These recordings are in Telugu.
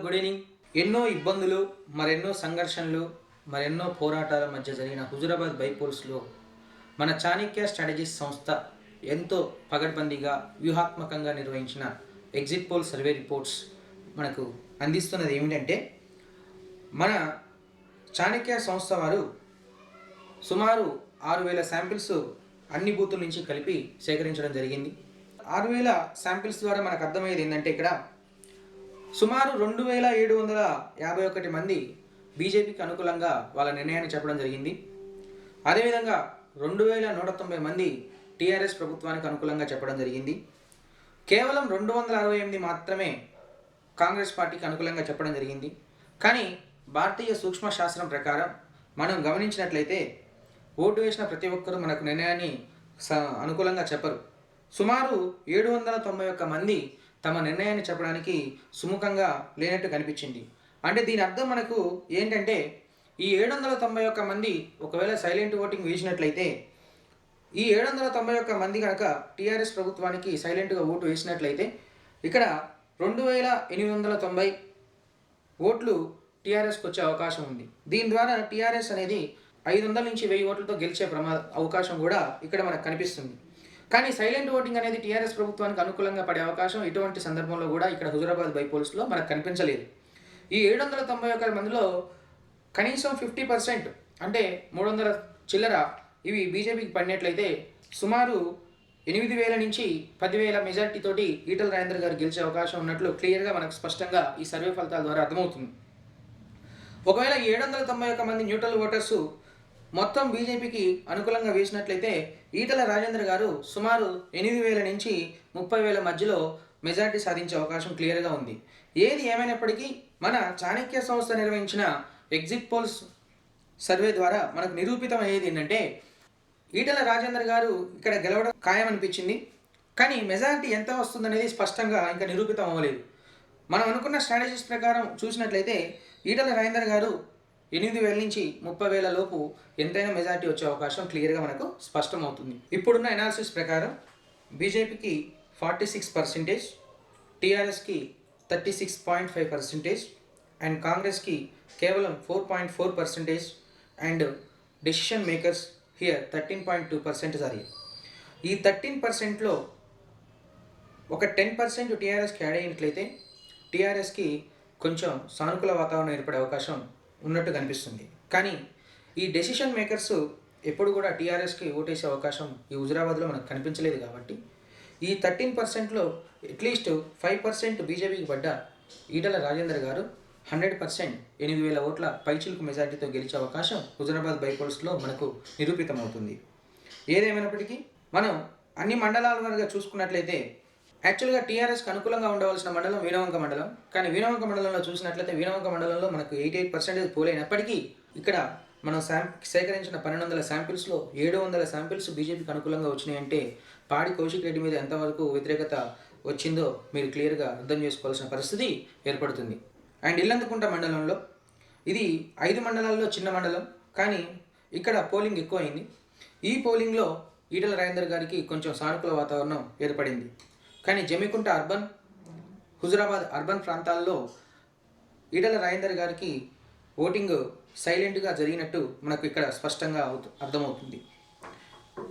Good evening. ఎన్నో ఇబ్బందులు, మరెన్నో సంఘర్షణలు, మరెన్నో పోరాటాల మధ్య జరిగిన హుజురాబాద్ బైపోల్స్లో మన చాణక్య స్ట్రాటజీస్ సంస్థ ఎంతో పగడ్బందీగా వ్యూహాత్మకంగా నిర్వహించిన ఎగ్జిట్ పోల్ సర్వే రిపోర్ట్స్ మనకు అందిస్తున్నది ఏమిటంటే, మన చాణక్య సంస్థ వారు సుమారు 6,000 శాంపిల్స్ అన్ని బూతుల నుంచి కలిపి సేకరించడం జరిగింది. 6,000 శాంపిల్స్ ద్వారా మనకు అర్థమయ్యేది ఏంటంటే, ఇక్కడ సుమారు 2,751 మంది బీజేపీకి అనుకూలంగా వాళ్ళ నిర్ణయాన్ని చెప్పడం జరిగింది. అదేవిధంగా 2,190 మంది టీఆర్ఎస్ ప్రభుత్వానికి అనుకూలంగా చెప్పడం జరిగింది. కేవలం 268 మాత్రమే కాంగ్రెస్ పార్టీకి అనుకూలంగా చెప్పడం జరిగింది. కానీ భారతీయ సూక్ష్మ శాస్త్రం ప్రకారం మనం గమనించినట్లయితే ఓటు వేసిన ప్రతి ఒక్కరూ మనకు నిర్ణయాన్ని అనుకూలంగా చెప్పరు. సుమారు 791 మంది తమ నిర్ణయాన్ని చెప్పడానికి సుముఖంగా లేనట్టు కనిపించింది. అంటే దీని అర్థం మనకు ఏంటంటే, ఈ 791 మంది ఒకవేళ సైలెంట్ ఓటింగ్ వేసినట్లయితే, ఈ 791 మంది కనుక టీఆర్ఎస్ ప్రభుత్వానికి సైలెంట్గా ఓటు వేసినట్లయితే, ఇక్కడ 2,890 ఓట్లు టీఆర్ఎస్కి వచ్చే అవకాశం ఉంది. దీని ద్వారా టీఆర్ఎస్ అనేది 500 నుంచి 1000 ఓట్లతో గెలిచే అవకాశం కూడా ఇక్కడ మనకు కనిపిస్తుంది. కానీ సైలెంట్ ఓటింగ్ అనేది టీఆర్ఎస్ ప్రభుత్వానికి అనుకూలంగా పడే అవకాశం ఇటువంటి సందర్భంలో కూడా ఇక్కడ హుజురాబాద్ బైపోల్స్లో మనకు కనిపించలేదు. ఈ 791 మందిలో కనీసం 50% అంటే 300 చిల్లర ఇవి బీజేపీకి పడినట్లయితే సుమారు 8,000 నుంచి 10,000 మెజార్టీతోటి ఈటల రాజేందర్ గారు గెలిచే అవకాశం ఉన్నట్లు క్లియర్గా మనకు స్పష్టంగా ఈ సర్వే ఫలితాల ద్వారా అర్థమవుతుంది. ఒకవేళ 791 మంది న్యూట్రల్ ఓటర్సు మొత్తం బీజేపీకి అనుకూలంగా వేసినట్లయితే ఈటల రాజేందర్ గారు సుమారు 8,000 నుంచి 30,000 మధ్యలో మెజార్టీ సాధించే అవకాశం క్లియర్గా ఉంది. ఏది ఏమైనప్పటికీ మన చాణక్య సంస్థ నిర్వహించిన ఎగ్జిట్ పోల్స్ సర్వే ద్వారా మనకు నిరూపితం అయ్యేది ఏంటంటే, ఈటల రాజేందర్ గారు ఇక్కడ గెలవడం ఖాయమనిపించింది. కానీ మెజారిటీ ఎంత వస్తుందనేది స్పష్టంగా ఇంకా నిరూపితం అవ్వలేదు. మనం అనుకున్న స్ట్రాటజీస్ ప్రకారం చూసినట్లయితే ఈటల రాజేందర్ గారు 8,000 నుంచి 30,000 లోపు ఎంతైనా మెజారిటీ వచ్చే అవకాశం క్లియర్గా మనకు స్పష్టమవుతుంది. ఇప్పుడున్న అనాలిసిస్ ప్రకారం బీజేపీకి 46%, టీఆర్ఎస్కి 36.5% అండ్ కాంగ్రెస్కి కేవలం 4.4% and decision makers here 13.2% are here. ఈ 13%లో ఒక 10% టీఆర్ఎస్కి యాడ్ అయినట్లయితే టీఆర్ఎస్కి కొంచెం సానుకూల వాతావరణం ఏర్పడే అవకాశం ఉన్నట్టు కనిపిస్తుంది. కానీ ఈ డెసిషన్ మేకర్స్ ఎప్పుడు కూడా టీఆర్ఎస్కి ఓటేసే అవకాశం ఈ హుజురాబాద్లో మనకు కనిపించలేదు. కాబట్టి ఈ 13%లో అట్లీస్ట్ 5% బీజేపీకి పడ్డ ఈటల రాజేందర్ గారు 100% 8,000 ఓట్ల పైచిలుకు మెజార్టీతో గెలిచే అవకాశం హుజురాబాద్ బైపోల్స్లో మనకు నిరూపితమవుతుంది. ఏదేమైనప్పటికీ మనం అన్ని మండలాల వరకు చూసుకున్నట్లయితే యాక్చువల్గా టీఆర్ఎస్కి అనుకూలంగా ఉండవలసిన మండలం వీణవంక మండలం. కానీ వీణవంక మండలంలో చూసినట్లయితే వీణవంక మండలంలో మనకు 88% పోలైనప్పటికీ ఇక్కడ మనం సేకరించిన 1,200 శాంపిల్స్లో 700 శాంపిల్స్ బీజేపీకి అనుకూలంగా వచ్చినాయంటే పాడి కౌశిక్ రెడ్డి మీద ఎంతవరకు వ్యతిరేకత వచ్చిందో మీరు క్లియర్గా అర్థం చేసుకోవాల్సిన పరిస్థితి ఏర్పడుతుంది. అండ్ ఇల్లందుకుంట మండలంలో ఇది 5 మండలాల్లో చిన్న మండలం, కానీ ఇక్కడ పోలింగ్ ఎక్కువైంది. ఈ పోలింగ్లో ఈటల రాజేందర్ గారికి కొంచెం సానుకూల వాతావరణం ఏర్పడింది. కానీ జమ్మికుంట అర్బన్, హుజురాబాద్ అర్బన్ ప్రాంతాల్లో ఈటల రాజేందర్ గారికి ఓటింగ్ సైలెంట్గా జరిగినట్టు మనకు ఇక్కడ స్పష్టంగా అర్థమవుతుంది.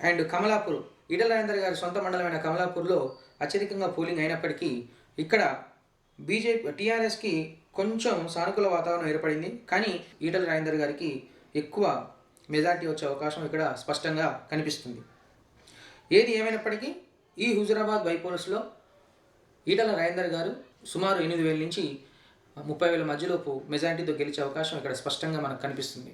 అండ్ కమలాపూర్, ఈటల రాజేందర్ గారి సొంత మండలమైన కమలాపూర్లో అత్యధికంగా పోలింగ్ అయినప్పటికీ ఇక్కడ టీఆర్ఎస్కి కొంచెం సానుకూల వాతావరణం ఏర్పడింది. కానీ ఈటల రాజేందర్ గారికి ఎక్కువ మెజార్టీ వచ్చే అవకాశం ఇక్కడ స్పష్టంగా కనిపిస్తుంది. ఏది ఏమైనప్పటికీ ఈ హుజురాబాద్ బైపోల్స్లో ఈటల రాజేందర్ గారు సుమారు 8,000 నుంచి 30,000 మధ్యలోపు మెజార్టీతో గెలిచే అవకాశం ఇక్కడ స్పష్టంగా మనకు కనిపిస్తుంది.